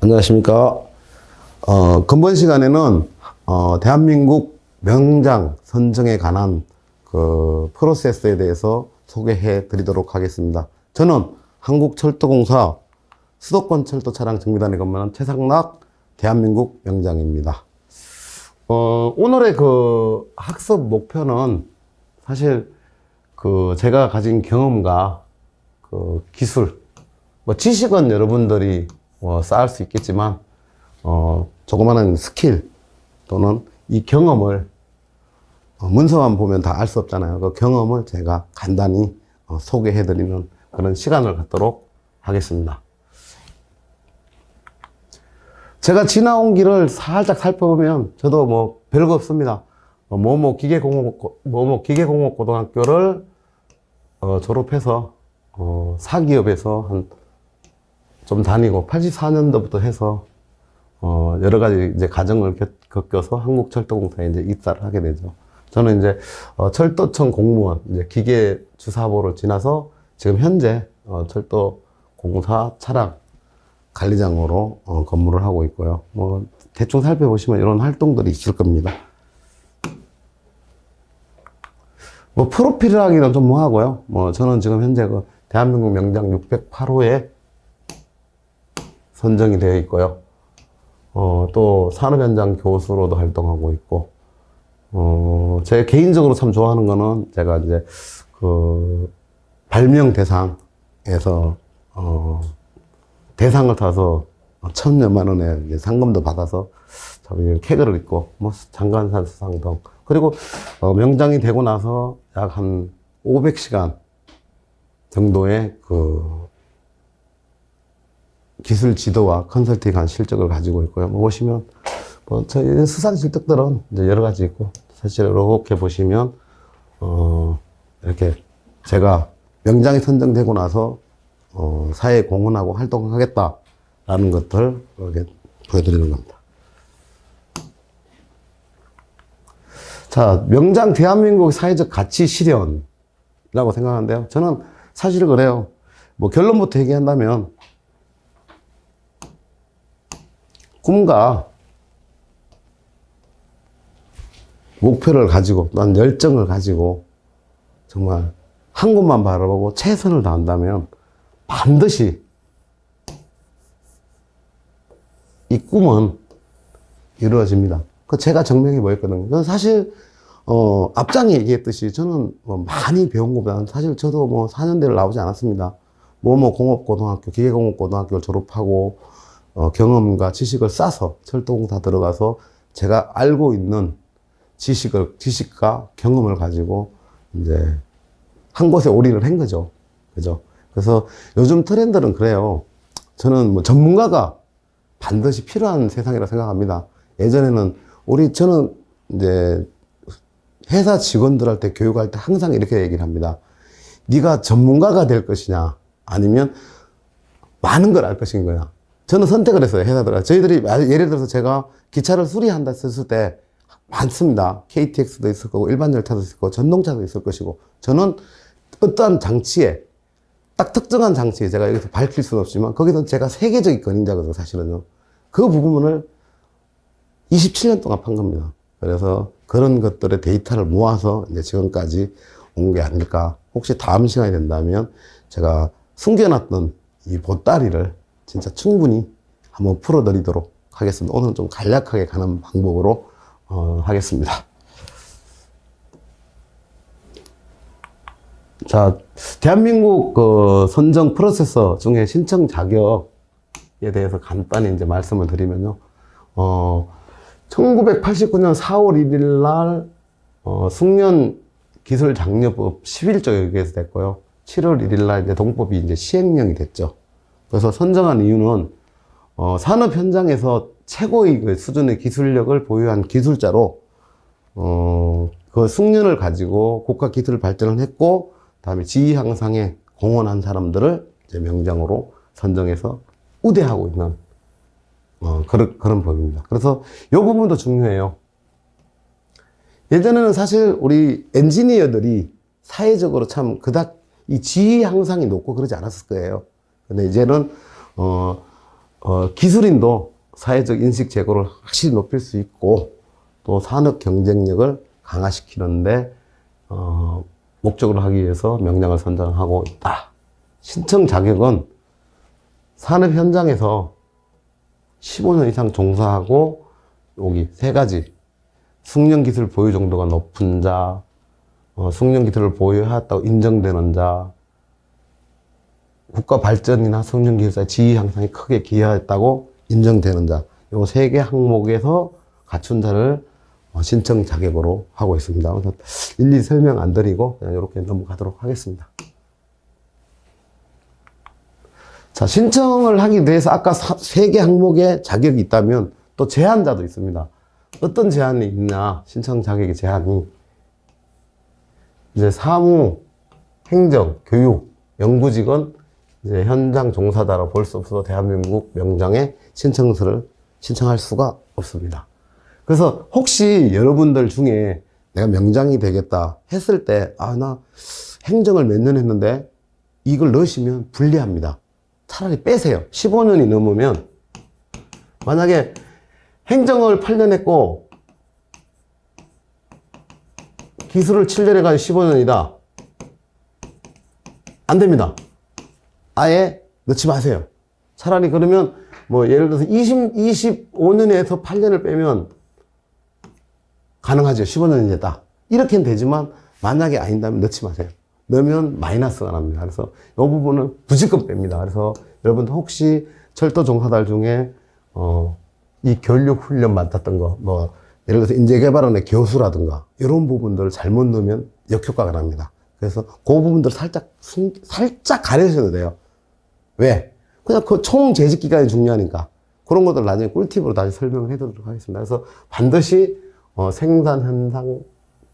안녕하십니까. 근본 시간에는 대한민국 명장 선정에 관한 그 프로세스에 대해서 소개해 드리도록 하겠습니다. 저는 한국철도공사 수도권 철도 차량 정비단에 근무하는 최상락 대한민국 명장입니다. 오늘의 그 학습 목표는 사실 그 제가 가진 경험과 그 기술, 지식은 여러분들이 쌓을 수 있겠지만, 조그마한 스킬 또는 이 경험을, 문서만 보면 다 알 수 없잖아요. 그 경험을 제가 간단히 소개해드리는 그런 시간을 갖도록 하겠습니다. 제가 지나온 길을 살짝 살펴보면 저도 뭐 별거 없습니다. 기계공업고등학교를 졸업해서 사기업에서 좀 다니고 84년도부터 해서 여러 가지 이제 과정을 겪어서 한국철도공사에 이제 입사를 하게 되죠. 저는 이제 철도청 공무원 이제 기계주사부를 지나서 지금 현재 철도공사 차량 관리장으로 근무를 하고 있고요. 대충 살펴보시면 이런 활동들이 있을 겁니다. 프로필을 하기는 좀 뭐하고요. 저는 지금 현재 그 대한민국 명장 608호에 선정이 되어 있고요. 또 산업현장 교수로도 활동하고 있고, 제가 개인적으로 참 좋아하는 거는 제가 이제 그 발명대상에서 대상을 타서 1,000여만 원의 상금도 받아서 참 쾌거를 입고 장관상 수상 등, 그리고 명장이 되고 나서 약 한 500시간 정도의 그 기술 지도와 컨설팅한 실적을 가지고 있고요. 보시면 저희 수상 실적들은 이제 여러 가지 있고, 사실 이렇게 보시면 이렇게 제가 명장이 선정되고 나서 사회에 공헌하고 활동하겠다라는 것들 이렇게 보여드리는 겁니다. 자, 명장 대한민국 사회적 가치 실현이라고 생각하는데요. 저는 사실 그래요. 결론부터 얘기한다면, 꿈과 목표를 가지고, 난 열정을 가지고, 정말 한 곳만 바라보고 최선을 다한다면 반드시 이 꿈은 이루어집니다. 제가 증명해 보였거든요. 저는 사실, 앞장에 얘기했듯이 저는 많이 배운 것보다는 사실 저도 4년대를 나오지 않았습니다. 공업고등학교, 기계공업고등학교를 졸업하고, 경험과 지식을 쌓아서 철도공사 들어가서 제가 알고 있는 지식과 경험을 가지고 이제 한 곳에 올인을 한 거죠. 그죠? 그래서 요즘 트렌드는 그래요. 저는 전문가가 반드시 필요한 세상이라고 생각합니다. 예전에는 저는 이제 회사 직원들한테 교육할 때 항상 이렇게 얘기를 합니다. 네가 전문가가 될 것이냐, 아니면 많은 걸 알 것인 거야. 저는 선택을 했어요, 회사들. 저희들이, 예를 들어서 제가 기차를 수리한다 했을 때 많습니다. KTX도 있을 거고, 일반 열차도 있을 거고, 전동차도 있을 것이고, 저는 어떠한 장치에, 딱 특정한 장치에 제가 여기서 밝힐 수는 없지만, 거기서 제가 세계적인 권위자거든요, 사실은요. 그 부분을 27년 동안 판 겁니다. 그래서 그런 것들의 데이터를 모아서 이제 지금까지 온 게 아닐까. 혹시 다음 시간이 된다면 제가 숨겨놨던 이 보따리를 진짜 충분히 한번 풀어드리도록 하겠습니다. 오늘은 좀 간략하게 가는 방법으로 하겠습니다. 자, 대한민국 선정 프로세서 중에 신청 자격에 대해서 간단히 이제 말씀을 드리면요. 1989년 4월 1일 날 숙련 기술장려법 11조 여기에서 됐고요. 7월 1일 날 이제 동법이 이제 시행령이 됐죠. 그래서 선정한 이유는 산업 현장에서 최고의 그 수준의 기술력을 보유한 기술자로 그 숙련을 가지고 국가 기술 발전을 했고, 다음에 지위 향상에 공헌한 사람들을 이제 명장으로 선정해서 우대하고 있는 그런 법입니다. 그래서 이 부분도 중요해요. 예전에는 사실 우리 엔지니어들이 사회적으로 참 그닥 이 지위 향상이 높고 그러지 않았을 거예요. 근데 이제는 기술인도 사회적 인식 제고를 확실히 높일 수 있고, 또 산업 경쟁력을 강화시키는데, 목적으로 하기 위해서 명장을 선정하고 있다. 신청 자격은 산업 현장에서 15년 이상 종사하고, 여기 세 가지. 숙련기술 보유 정도가 높은 자, 숙련기술을 보유하였다고 인정되는 자, 국가 발전이나 숙련기술사의 지위 향상에 크게 기여했다고 인정되는 자, 요 세 개 항목에서 갖춘 자를 신청 자격으로 하고 있습니다. 그래서 일일이 설명 안 드리고 그냥 이렇게 넘어가도록 하겠습니다. 자, 신청을 하기 위해서 아까 세 개 항목에 자격이 있다면 또 제한자도 있습니다. 어떤 제한이 있냐, 신청 자격의 제한이. 이제 사무, 행정, 교육, 연구직은 이제 현장 종사자로 볼 수 없어서 대한민국 명장에 신청서를 신청할 수가 없습니다. 그래서 혹시 여러분들 중에 내가 명장이 되겠다 했을 때, 나 행정을 몇 년 했는데 이걸 넣으시면 불리합니다. 차라리 빼세요. 15년이 넘으면, 만약에 행정을 8년 했고 기술을 7년 해가지고 15년이다. 안 됩니다. 아예 넣지 마세요. 차라리 그러면 뭐 예를 들어서 25년에서 8년을 빼면 가능하죠. 15년이 됐다. 이렇게는 되지만 만약에 아닌다면 넣지 마세요. 넣으면 마이너스가 납니다. 그래서 이 부분은 무조건 뺍니다. 그래서 여러분들 혹시 철도 종사들 중에 이 교육 훈련 맡았던 거, 뭐 예를 들어서 인재개발원의 교수라든가 이런 부분들을 잘못 넣으면 역효과가 납니다. 그래서 그 부분들 살짝 가려셔도 돼요. 왜? 그냥 그 총 재직 기간이 중요하니까. 그런 것들 나중에 꿀팁으로 다시 설명을 해드리도록 하겠습니다. 그래서 반드시 생산 현상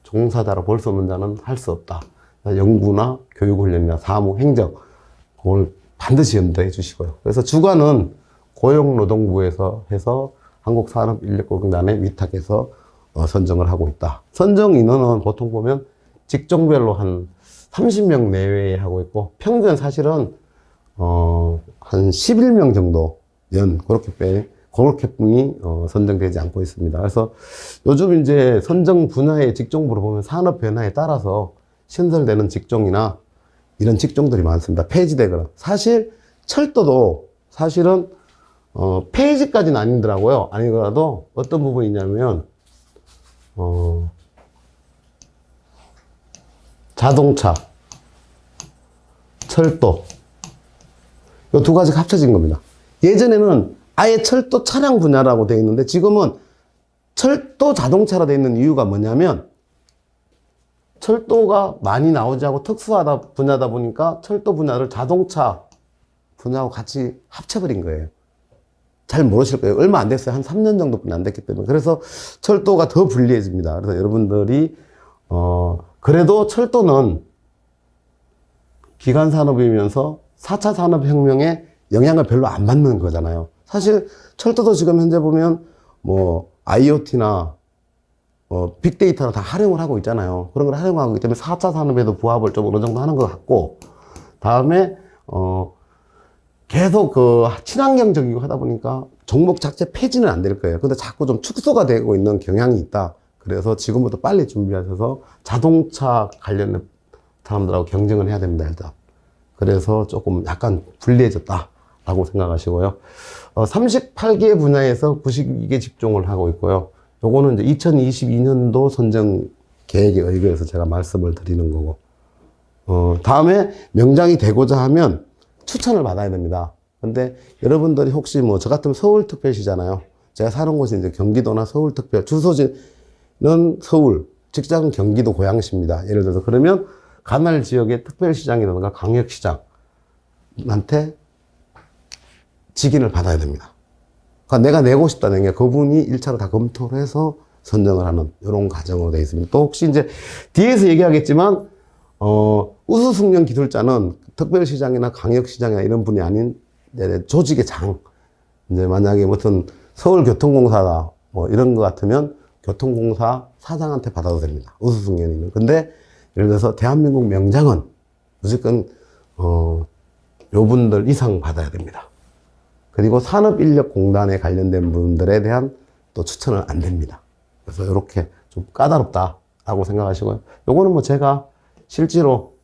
종사자로 볼 수 없는 자는 할 수 없다. 연구나 교육훈련이나 사무, 행정, 그걸 반드시 염두해 주시고요. 그래서 주관은 고용노동부에서 해서 한국산업인력고객단에 위탁해서 선정을 하고 있다. 선정 인원은 보통 보면 직종별로 한 30명 내외에 하고 있고, 평균 사실은 한 11명 정도 그렇게뿐이 선정되지 않고 있습니다. 그래서 요즘 이제 선정 분야의 직종부로 보면 산업 변화에 따라서 신설되는 직종이나 이런 직종들이 많습니다. 폐지되거나. 사실 철도도 사실은 폐지까지는 아니더라고요. 아니더라도 어떤 부분이 있냐면 자동차, 철도, 이 두 가지가 합쳐진 겁니다. 예전에는 아예 철도 차량 분야라고 되어 있는데 지금은 철도 자동차로 되어 있는 이유가 뭐냐면, 철도가 많이 나오지 않고 특수하다 분야다 보니까 철도 분야를 자동차 분야하고 같이 합쳐버린 거예요. 잘 모르실 거예요. 얼마 안 됐어요. 한 3년 정도뿐이 안 됐기 때문에. 그래서 철도가 더 불리해집니다. 그래서 여러분들이 그래도 철도는 기간 산업이면서 4차 산업혁명에 영향을 별로 안 받는 거잖아요. 사실 철도도 지금 현재 보면 뭐 IoT나 빅데이터나 다 활용을 하고 있잖아요. 그런 걸 활용하고 있기 때문에 4차 산업에도 부합을 좀 어느 정도 하는 것 같고, 다음에 계속 친환경적이고 하다 보니까 종목 자체 폐지는 안 될 거예요. 근데 자꾸 좀 축소가 되고 있는 경향이 있다. 그래서 지금부터 빨리 준비하셔서 자동차 관련 사람들하고 경쟁을 해야 됩니다, 일단. 그래서 조금 약간 불리해졌다라고 생각하시고요. 38개 분야에서 92개 직종을 하고 있고요. 요거는 이제 2022년도 선정 계획에 의거해서 제가 말씀을 드리는 거고, 다음에 명장이 되고자 하면 추천을 받아야 됩니다. 근데 여러분들이 혹시 뭐 저 같으면 서울특별시잖아요. 제가 사는 곳이 이제 경기도나 서울특별, 주소지는 서울, 직장은 경기도 고양시입니다. 예를 들어서 그러면 관할 지역의 특별시장이라든가 강력시장한테 직인을 받아야 됩니다. 그러니까 내가 내고 싶다는 게 그분이 1차로 다 검토를 해서 선정을 하는 이런 과정으로 되어 있습니다. 또 혹시 이제 뒤에서 얘기하겠지만 우수숙련 기술자는 특별시장이나 강력시장이나 이런 분이 아닌 조직의 장, 이제 만약에 무슨 서울교통공사다 뭐 이런 거 같으면 교통공사 사장한테 받아도 됩니다. 우수숙련이면. 근데 예를 들어서 대한민국 명장은 무조건 요 분들 이상 받아야 됩니다. 그리고 산업인력공단에 관련된 분들에 대한 또 추천은 안 됩니다. 그래서 이렇게 좀 까다롭다라고 생각하시고요. 요거는 뭐 제가 실제로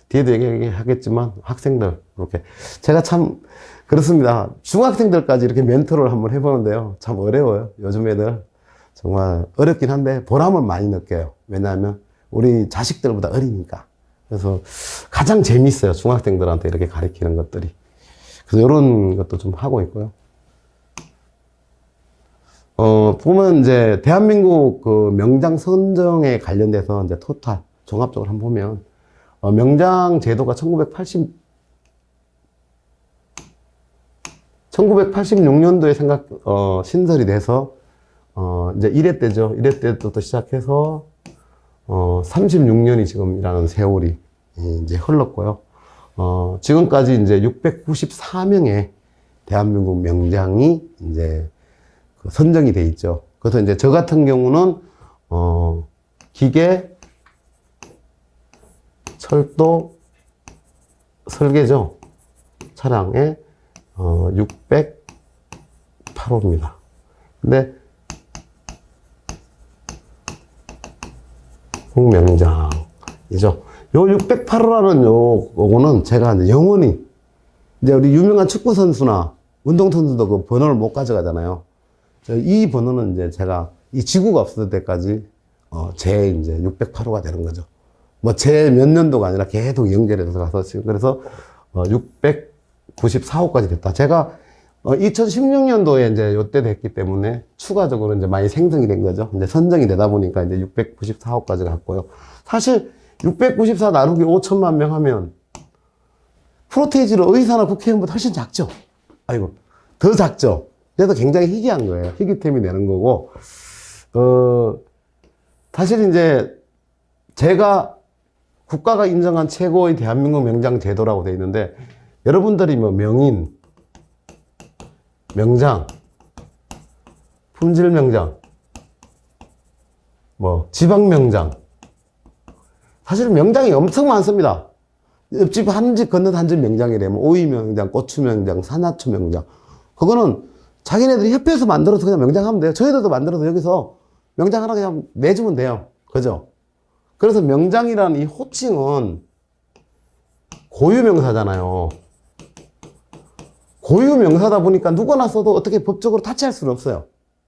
뒤에도 얘기하겠지만 학생들 이렇게 제가 참 그렇습니다. 중학생들까지 이렇게 멘토를 한번 해보는데요. 참 어려워요. 요즘 애들 정말 어렵긴 한데 보람을 많이 느껴요. 왜냐하면 우리 자식들보다 어리니까. 그래서 가장 재밌어요. 중학생들한테 이렇게 가르치는 것들이. 그래서 이런 것도 좀 하고 있고요. 보면 이제 대한민국 그 명장 선정에 관련돼서 이제 토탈 종합적으로 한번 보면 명장 제도가 1986년도에 신설이 돼서 이제 1회 때죠. 1회 때부터 시작해서 36년이 지금이라는 세월이 이제 흘렀고요. 지금까지 이제 694명의 대한민국 명장이 이제 선정이 돼 있죠. 그래서 이제 저 같은 경우는 기계, 철도, 설계죠. 차량에 608호입니다. 근데 명장이죠. 요 608호라는 요거는 제가 이제 영원히 이제 우리 유명한 축구 선수나 운동 선수도 그 번호를 못 가져가잖아요. 이 번호는 이제 제가 이 지구가 없을 때까지 제 이제 608호가 되는 거죠. 뭐 제 몇 년도가 아니라 계속 연결해서 가서 지금 그래서 694호까지 됐다. 제가 2016년도에 이제 요때 됐기 때문에 추가적으로 이제 많이 생성이 된 거죠. 이제 선정이 되다 보니까 이제 694호까지 갔고요. 사실 694 나누기 5천만 명 하면 프로테이지로 의사나 국회의원보다 훨씬 작죠. 아이고, 더 작죠. 그래서 굉장히 희귀한 거예요. 희귀템이 되는 거고, 사실 이제 제가 국가가 인정한 최고의 대한민국 명장 제도라고 되어 있는데, 여러분들이 뭐 명인, 명장, 품질 명장, 뭐 지방 명장, 사실 명장이 엄청 많습니다. 옆집 한 집 건너 한 집 명장이래요. 뭐 오이 명장, 고추 명장, 산화초 명장. 그거는 자기네들이 협회에서 만들어서 그냥 명장하면 돼요. 저희들도 만들어서 여기서 명장 하나 그냥 내주면 돼요. 그죠? 그래서 명장이라는 이 호칭은 고유명사잖아요. 고유명사다 보니까 누구나 써도 어떻게 법적으로 타치할 수는 없어요.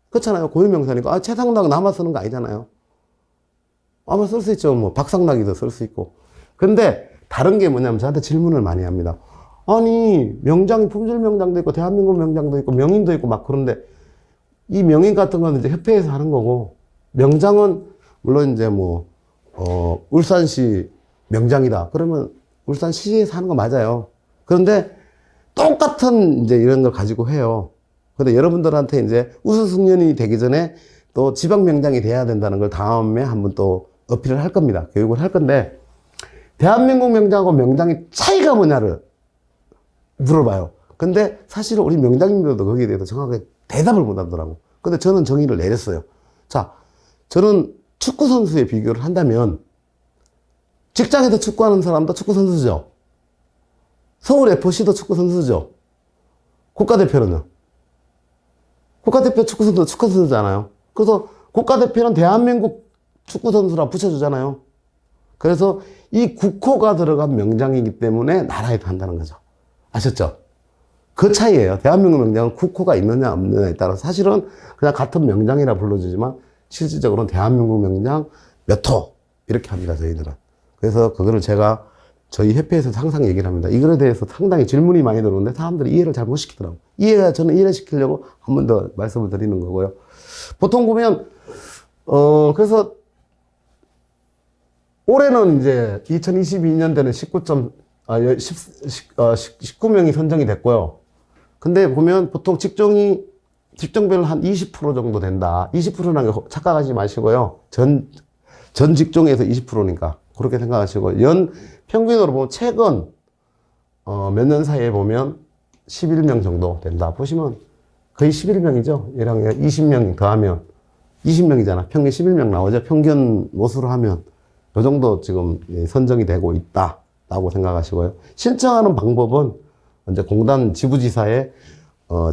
그렇잖아요. 고유명사니까. 최상락 나만 쓰는 거 아니잖아요. 아마 쓸 수 있죠. 뭐 박상락이도 쓸 수 있고. 근데 다른 게 뭐냐면 저한테 질문을 많이 합니다. 아니 명장이 품질 명장도 있고 대한민국 명장도 있고 명인도 있고 막 그런데 이 명인 같은 건 이제 협회에서 하는 거고 명장은 물론 이제 뭐 울산시 명장이다. 그러면 울산시에서 하는 거 맞아요. 그런데 똑같은 이제 이런 걸 가지고 해요. 근데 여러분들한테 이제 우수승연이 되기 전에 또 지방 명장이 돼야 된다는 걸 다음에 한번 또 어필을 할 겁니다. 교육을 할 건데 대한민국 명장하고 명장의 차이가 뭐냐를 물어봐요. 근데 사실 우리 명장님들도 거기에 대해서 정확하게 대답을 못 하더라고. 근데 저는 정의를 내렸어요. 자, 저는 축구 선수에 비교를 한다면 직장에서 축구하는 사람도 축구 선수죠. 서울 FC도 축구 선수죠. 국가대표는요. 국가대표 축구 선수도 축구 선수잖아요. 그래서 국가대표는 대한민국 축구 선수라 붙여주잖아요. 그래서 이 국호가 들어간 명장이기 때문에 나라에도 한다는 거죠. 아셨죠? 그 차이예요. 대한민국 명장은 국호가 있느냐 없느냐에 따라 사실은 그냥 같은 명장이라 불러주지만 실질적으로는 대한민국 명장 몇 호 이렇게 합니다. 저희들은. 그래서 그거를 제가 저희 협회에서 항상 얘기를 합니다. 이거에 대해서 상당히 질문이 많이 들어오는데 사람들이 이해를 잘 못 시키더라고요. 저는 이해를 시키려고 한 번 더 말씀을 드리는 거고요. 보통 보면 그래서 올해는 이제 2022년도에는 19명이 선정이 됐고요. 근데 보면 보통 직종별로 한 20% 정도 된다. 20%라는 게 착각하지 마시고요. 전 직종에서 20%니까 그렇게 생각하시고 연 평균으로 보면 최근 몇 년 사이에 보면 11명 정도 된다. 보시면 거의 11명이죠. 얘랑 20명 더하면 20명이잖아. 평균 11명 나오죠. 평균 모수로 하면 이 정도 지금 선정이 되고 있다라고 생각하시고요. 신청하는 방법은 이제 공단 지부지사에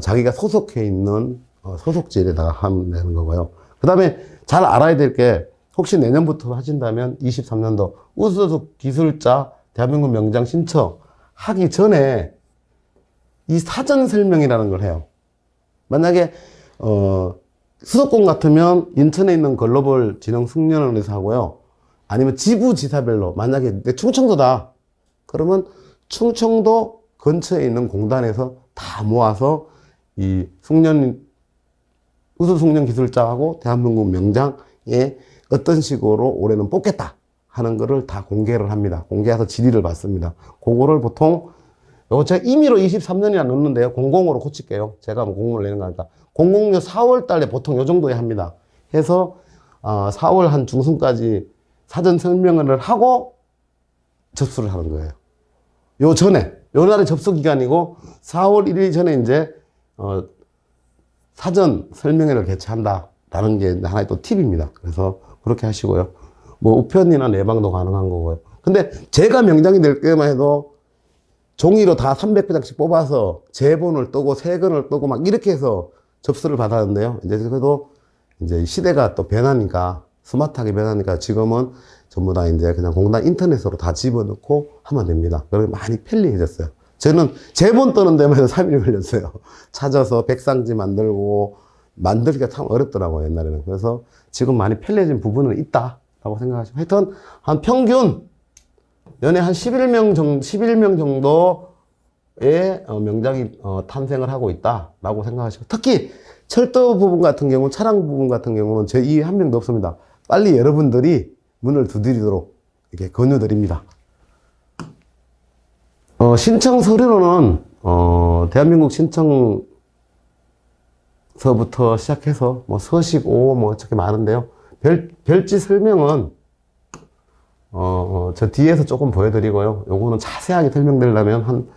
자기가 소속해 있는 소속지에다가 하면 되는 거고요. 그 다음에 잘 알아야 될 게, 혹시 내년부터 하신다면 23년도 우수소속 기술자 대한민국 명장 신청 하기 전에 이 사전 설명이라는 걸 해요. 만약에 수도권 같으면 인천에 있는 글로벌 진흥 숙련원에서 하고요. 아니면 지부지사별로, 만약에 내 충청도다 그러면 충청도 근처에 있는 공단에서 다 모아서 이 우수 숙련 기술자하고 대한민국 명장에 어떤 식으로 올해는 뽑겠다 하는 거를 다 공개를 합니다. 공개해서 질의를 받습니다. 그거를 보통, 요거 제가 임의로 23년이나 넣는데요. 00으로 고칠게요. 제가 뭐 공문을 내는 거니까. 00년 4월 달에 보통 요 정도에 합니다. 해서 4월 한 중순까지 사전 설명을 하고 접수를 하는 거예요. 요 전에, 요 날에 접수 기간이고 4월 1일 전에 이제 사전 설명회를 개최한다라는 게 하나의 또 팁입니다. 그래서 그렇게 하시고요. 뭐 우편이나 내방도 가능한 거고요. 근데 제가 명장이 될 때만 해도 종이로 다 300장씩 뽑아서 제본을 뜨고 세건을 뜨고 막 이렇게 해서 접수를 받았는데요. 이제 그래도 이제 시대가 또 변하니까, 스마트하게 변하니까 지금은 전부 다 이제 그냥 공단 인터넷으로 다 집어넣고 하면 됩니다. 그래서 많이 편리해졌어요. 저는 제본 뜨는 데만 해도 3일 걸렸어요. 찾아서 백상지 만들기가 참 어렵더라고요, 옛날에는. 그래서 지금 많이 편리해진 부분은 있다라고 생각하시고, 하여튼 한 평균 연에 한 11명 정도의 명장이 탄생을 하고 있다라고 생각하시고, 특히 철도 부분 같은 경우는, 차량 부분 같은 경우는 제 이에 한 명도 없습니다. 빨리 여러분들이 문을 두드리도록 이렇게 권유드립니다. 신청 서류로는 대한민국 신청서부터 시작해서 뭐 서식 5 뭐 어떻게 많은데요. 별지 설명은 저 뒤에서 조금 보여드리고요. 요거는 자세하게 설명드리려면 한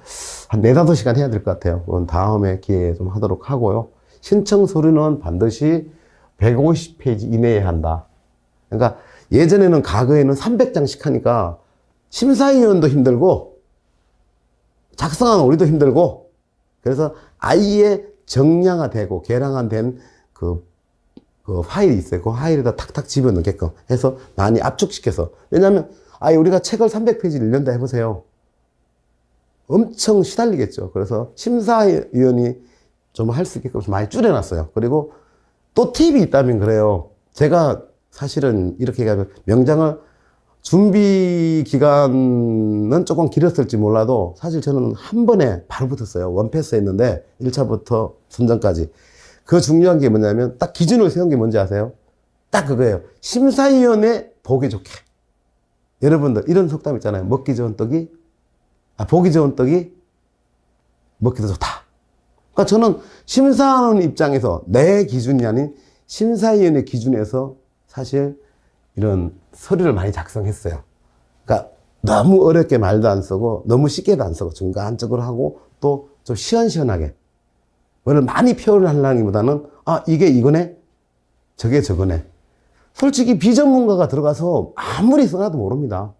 4-5시간 해야 될 것 같아요. 그건 다음에 기회에 좀 하도록 하고요. 신청 서류는 반드시 150페이지 이내에 한다. 그러니까 예전에는, 과거에는 300장씩 하니까 심사위원도 힘들고 작성하는 우리도 힘들고, 그래서 아예 정량화되고 계량화된 그 파일이 있어요. 그 파일에다 탁탁 집어넣게끔 해서 많이 압축시켜서. 왜냐하면 우리가 책을 300페이지를 1년 다 해보세요. 엄청 시달리겠죠. 그래서 심사위원이 좀 할 수 있게끔 많이 줄여놨어요. 그리고 또 팁이 있다면 그래요. 제가 사실은 이렇게 가면 명장을 준비 기간은 조금 길었을지 몰라도 사실 저는 한 번에 바로 붙었어요. 원패스 했는데 1차부터 선정까지. 그 중요한 게 뭐냐면 딱 기준을 세운 게 뭔지 아세요? 딱 그거예요. 심사위원회 보기 좋게. 여러분들 이런 속담 있잖아요. 보기 좋은 떡이 먹기도 좋다. 그러니까 저는 심사하는 입장에서 내 기준이 아닌 심사위원회 기준에서 사실 이런 서류를 많이 작성했어요. 그러니까 너무 어렵게 말도 안 쓰고 너무 쉽게도 안 쓰고 중간적으로 하고 또 좀 시원시원하게 뭐를 많이 표현을 하려기보다는 이게 이거네, 저게 저거네. 솔직히 비전문가가 들어가서 아무리 써놔도 모릅니다.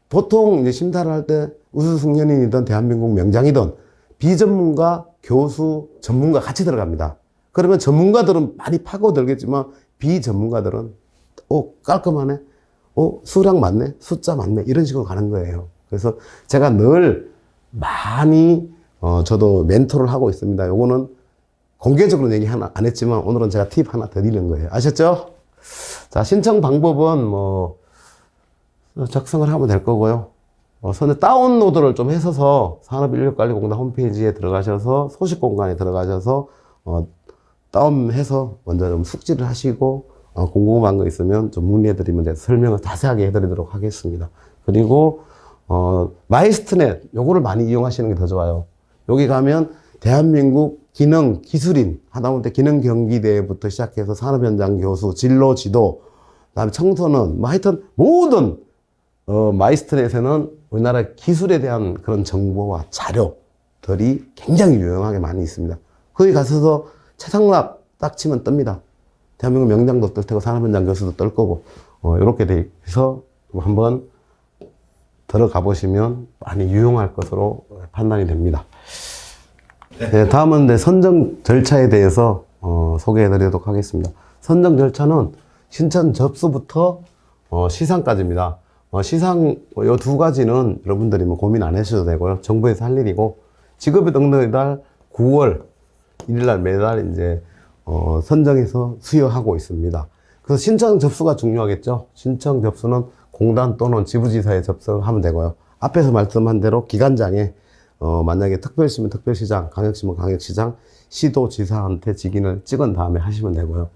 보통 이제 심사를 할 때 우수숙련인이든 대한민국 명장이든 비전문가, 교수, 전문가 같이 들어갑니다. 그러면 전문가들은 많이 파고들겠지만 비전문가들은 깔끔하네, 수량 맞네, 숫자 맞네, 이런 식으로 가는 거예요. 그래서 제가 늘 많이 저도 멘토를 하고 있습니다. 요거는 공개적으로 얘기 안 했지만 오늘은 제가 팁 하나 드리는 거예요. 아셨죠? 자, 신청 방법은 뭐 작성을 하면 될 거고요. 선에 다운로드를 좀 해서서 산업인력관리공단 홈페이지에 들어가셔서 소식 공간에 들어가셔서 다운해서 먼저 좀 숙지를 하시고 궁금한 거 있으면 좀 문의해드리면 제가 설명을 자세하게 해드리도록 하겠습니다. 그리고 마이스트넷 요거를 많이 이용하시는 게 더 좋아요. 여기 가면 대한민국 기술인 하다못해 기능경기대부터 시작해서 산업현장 교수, 진로 지도, 그다음에 청소년, 뭐 하여튼 모든 마이스트넷에는 우리나라 기술에 대한 그런 정보와 자료들이 굉장히 유용하게 많이 있습니다. 거기 가셔서 최상락 딱 치면 뜹니다. 대한민국 명장도 뜰 테고 산업현장 교수도 뜰 거고 이렇게 돼 있어서 한번 들어가 보시면 많이 유용할 것으로 판단이 됩니다. 네, 다음은 이제 선정 절차에 대해서 소개해 드리도록 하겠습니다. 선정 절차는 신청 접수부터 시상까지입니다. 시상 요 두 가지는 여러분들이 뭐 고민 안 하셔도 되고요. 정부에서 할 일이고, 직업의 등록의 날 9월 1일 날 매달 이제 선정해서 수여하고 있습니다. 그래서 신청 접수가 중요하겠죠. 신청 접수는 공단 또는 지부지사에 접수하면 되고요. 앞에서 말씀한 대로 기관장에 만약에 특별시면 특별시장, 광역시면 광역시장, 시도지사한테 직인을 찍은 다음에 하시면 되고요.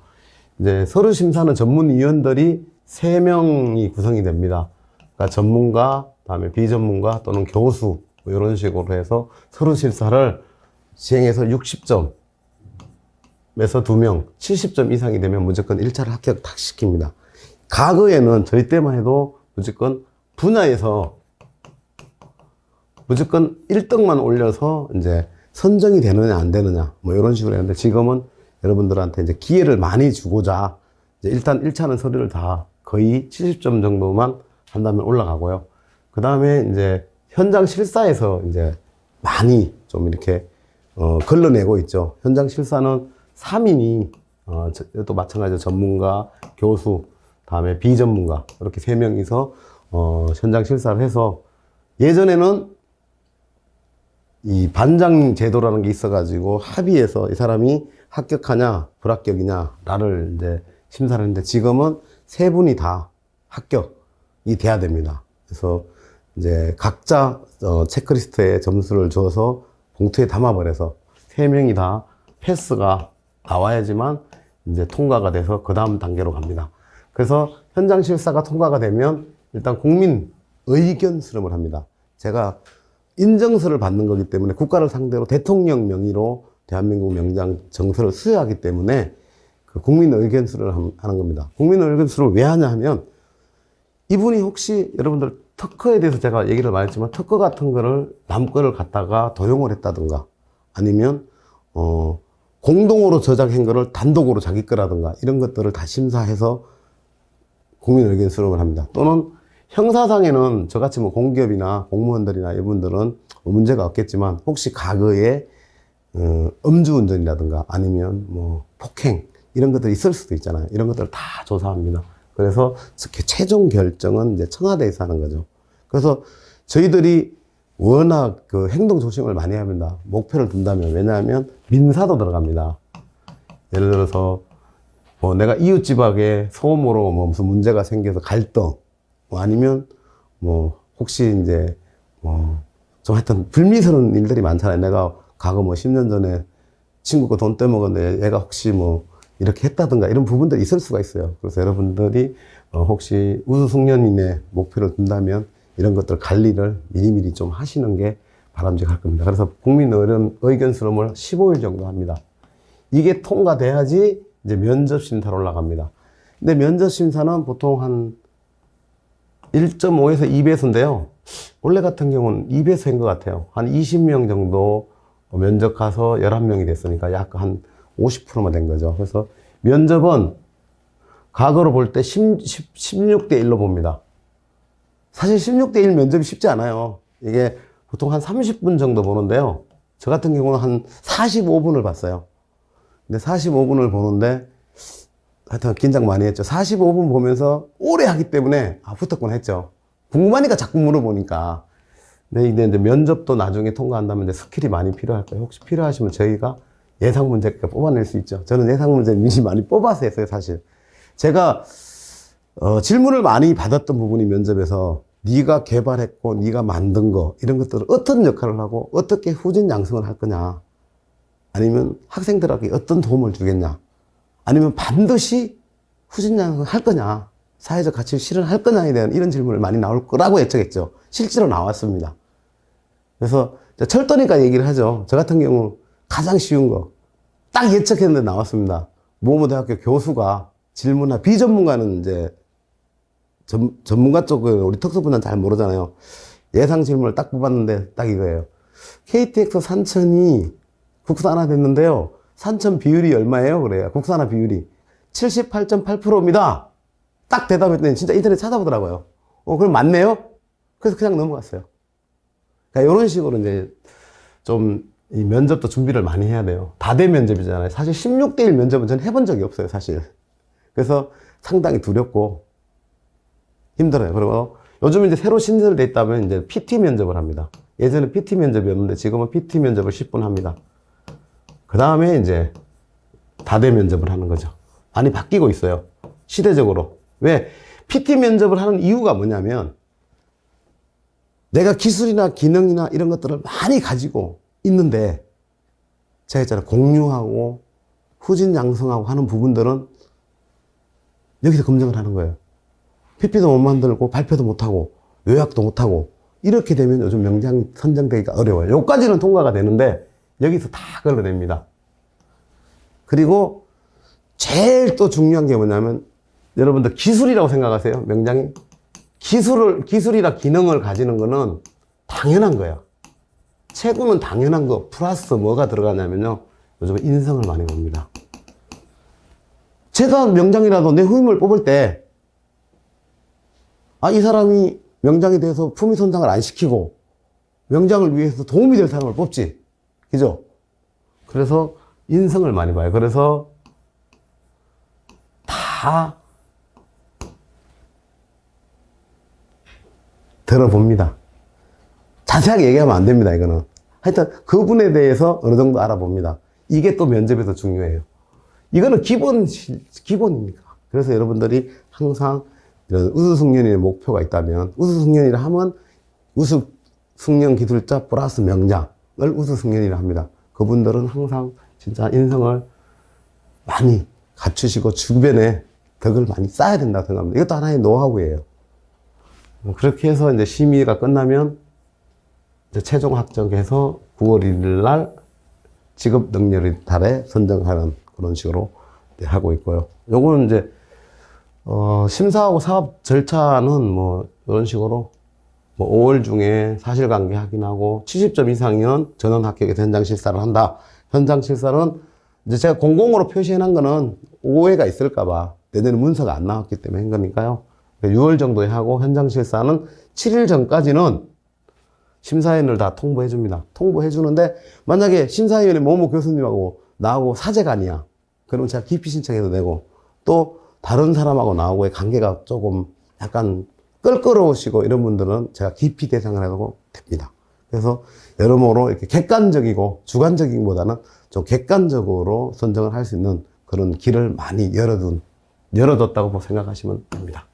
이제 서류 심사는 전문위원들이 3명이 구성이 됩니다. 그러니까 전문가, 다음에 비전문가 또는 교수, 뭐 이런 식으로 해서 서류 심사를 시행해서 60점에서 2명, 70점 이상이 되면 무조건 1차를 합격 딱 시킵니다. 과거에는 저희 때만 해도 무조건 분야에서 무조건 1등만 올려서 이제 선정이 되느냐 안 되느냐 뭐 이런 식으로 했는데, 지금은 여러분들한테 이제 기회를 많이 주고자 이제 일단 1차는 서류를 다 거의 70점 정도만 한다면 올라가고요. 그 다음에 이제 현장 실사에서 이제 많이 좀 이렇게 걸러내고 있죠. 현장 실사는 3인이 또 마찬가지로 전문가, 교수, 다음에 비전문가 이렇게 3명이서 현장 실사를 해서, 예전에는 이 반장 제도라는 게 있어가지고 합의해서 이 사람이 합격하냐 불합격이냐를 이제 심사를 했는데, 지금은 3분이 다 합격이 돼야 됩니다. 그래서 이제 각자 체크리스트에 점수를 줘서 봉투에 담아버려서 3명이 다 패스가 나와야지만 이제 통과가 돼서 그 다음 단계로 갑니다. 그래서 현장 실사가 통과가 되면 일단 국민 의견 수렴을 합니다. 제가 인정서를 받는 거기 때문에 국가를 상대로 대통령 명의로 대한민국 명장 정서를 수여하기 때문에 그 국민 의견 수렴을 하는 겁니다. 국민 의견 수렴을 왜 하냐 하면, 이분이 혹시 여러분들 특허에 대해서 제가 얘기를 많이 했지만, 특허 같은 거를 남 거를 갖다가 도용을 했다든가, 아니면 공동으로 저작한 거를 단독으로 자기 거라든가 이런 것들을 다 심사해서 국민 의견 수렴을 합니다. 또는 형사상에는 저같이 뭐 공기업이나 공무원들이나 이분들은 문제가 없겠지만, 혹시 과거에 음주운전이라든가 아니면 뭐 폭행 이런 것들이 있을 수도 있잖아요. 이런 것들을 다 조사합니다. 그래서 최종 결정은 이제 청와대에서 하는 거죠. 그래서 저희들이 워낙 그 행동 조심을 많이 합니다. 목표를 둔다면. 왜냐하면 민사도 들어갑니다. 예를 들어서 뭐 내가 이웃집하게 소음으로 뭐 무슨 문제가 생겨서 갈등, 뭐 아니면 뭐 혹시 이제 뭐 좀 하여튼 불미스러운 일들이 많잖아요. 내가 과거 뭐 10년 전에 친구 거 돈 떼먹었는데 얘가 혹시 뭐 이렇게 했다든가 이런 부분들이 있을 수가 있어요. 그래서 여러분들이 혹시 우수숙련인의 목표를 둔다면 이런 것들 관리를 미리미리 좀 하시는 게 바람직할 겁니다. 그래서 국민 의견 수렴을 15일 정도 합니다. 이게 통과돼야지 이제 면접 심사로 올라갑니다. 근데 면접 심사는 보통 한 1.5에서 2배수인데요. 원래 같은 경우는 2배수인 것 같아요. 한 20명 정도 면접 가서 11명이 됐으니까 약 한 50%만 된 거죠. 그래서 면접은 과거로 볼 때 16대 1로 봅니다. 사실 16대 1 면접이 쉽지 않아요. 이게 보통 한 30분 정도 보는데요. 저 같은 경우는 한 45분을 봤어요. 근데 45분을 보는데 하여튼 긴장 많이 했죠. 45분 보면서 오래 하기 때문에 붙었구나 했죠. 궁금하니까 자꾸 물어보니까. 근데 이제 면접도 나중에 통과한다면 이제 스킬이 많이 필요할 거예요. 혹시 필요하시면 저희가 예상 문제 뽑아낼 수 있죠. 저는 예상 문제 미리 많이 뽑아서 했어요, 사실. 제가 질문을 많이 받았던 부분이 면접에서 네가 개발했고 네가 만든 거 이런 것들을 어떤 역할을 하고 어떻게 후진 양성을 할 거냐, 아니면 학생들에게 어떤 도움을 주겠냐, 아니면 반드시 후진 양성을 할 거냐, 사회적 가치를 실현할 거냐에 대한 이런 질문을 많이 나올 거라고 예측했죠. 실제로 나왔습니다. 그래서 철도니까 얘기를 하죠. 저 같은 경우 가장 쉬운 거 딱 예측했는데 나왔습니다. 모모 대학교 교수가 질문한, 비전문가는 이제 전문가 쪽은 우리 특수분야는 잘 모르잖아요. 예상 질문을 딱 뽑았는데 딱 이거예요. KTX 산천이 국산화됐는데요. 산천 비율이 얼마예요? 그래요. 국산화 비율이 78.8%입니다. 딱 대답했더니 진짜 인터넷 찾아보더라고요. 그럼 맞네요? 그래서 그냥 넘어갔어요. 그러니까 이런 식으로 이제 좀 이 면접도 준비를 많이 해야 돼요. 다대 면접이잖아요. 사실 16대 1 면접은 전 해본 적이 없어요, 사실. 그래서 상당히 두렵고 힘들어요. 그리고 요즘 이제 새로 신설돼 있다면 이제 PT 면접을 합니다. 예전에 PT 면접이었는데 지금은 PT 면접을 10분 합니다. 그 다음에 이제 다대 면접을 하는 거죠. 많이 바뀌고 있어요. 시대적으로. 왜? PT 면접을 하는 이유가 뭐냐면 내가 기술이나 기능이나 이런 것들을 많이 가지고 있는데 제가 있잖아요. 공유하고 후진양성하고 하는 부분들은 여기서 검증을 하는 거예요. PP도 못 만들고 발표도 못하고 요약도 못하고 이렇게 되면 요즘 명장 선정되기가 어려워요. 여기까지는 통과가 되는데 여기서 다 걸러냅니다. 그리고 제일 또 중요한 게 뭐냐면 여러분들 기술이라고 생각하세요. 명장이 기술이라 기능을 가지는 거는 당연한 거야. 최고는 당연한 거 플러스 뭐가 들어가냐면요, 요즘 인성을 많이 봅니다. 제가 명장이라도 내 후임을 뽑을 때 이 사람이 명장에 대해서 품위 손상을 안 시키고 명장을 위해서 도움이 될 사람을 뽑지, 그죠? 그래서 인성을 많이 봐요. 그래서 다 들어봅니다. 자세하게 얘기하면 안 됩니다, 이거는. 하여튼 그분에 대해서 어느 정도 알아봅니다. 이게 또 면접에서 중요해요. 이거는 기본입니다. 그래서 여러분들이 항상 이런 우수승련인의 목표가 있다면, 우수승련이라 하면 우수승련 기술자 플러스 명장을 우수승련이라 합니다. 그분들은 항상 진짜 인성을 많이 갖추시고 주변에 덕을 많이 쌓아야 된다고 생각합니다. 이것도 하나의 노하우예요. 그렇게 해서 이제 심의가 끝나면 이제 최종 합격해서 9월 1일 날 직업 능력 달에 선정하는 그런 식으로 하고 있고요. 요거는 이제 심사하고 사업 절차는 뭐 이런 식으로 뭐 5월 중에 사실관계 확인하고 70점 이상이면 전원 합격에서 현장 실사를 한다. 현장 실사는 이제 제가 공공으로 표시해 놓은 거는 오해가 있을까봐 내년에 문서가 안 나왔기 때문에 한 거니까요. 6월 정도에 하고 현장 실사는 7일 전까지는 심사위원을 다 통보해 줍니다. 통보해 주는데 만약에 심사위원회某某교수님하고 나하고 사제가 아니야. 그러면 제가 기피 신청해도 되고 또 다른 사람하고 나하고의 관계가 조금 약간 껄끄러우시고 이런 분들은 제가 기피 대상을 해도 됩니다. 그래서 여러모로 이렇게 객관적이고 주관적이기보다는 좀 객관적으로 선정을 할 수 있는 그런 길을 많이 열어뒀다고 생각하시면 됩니다.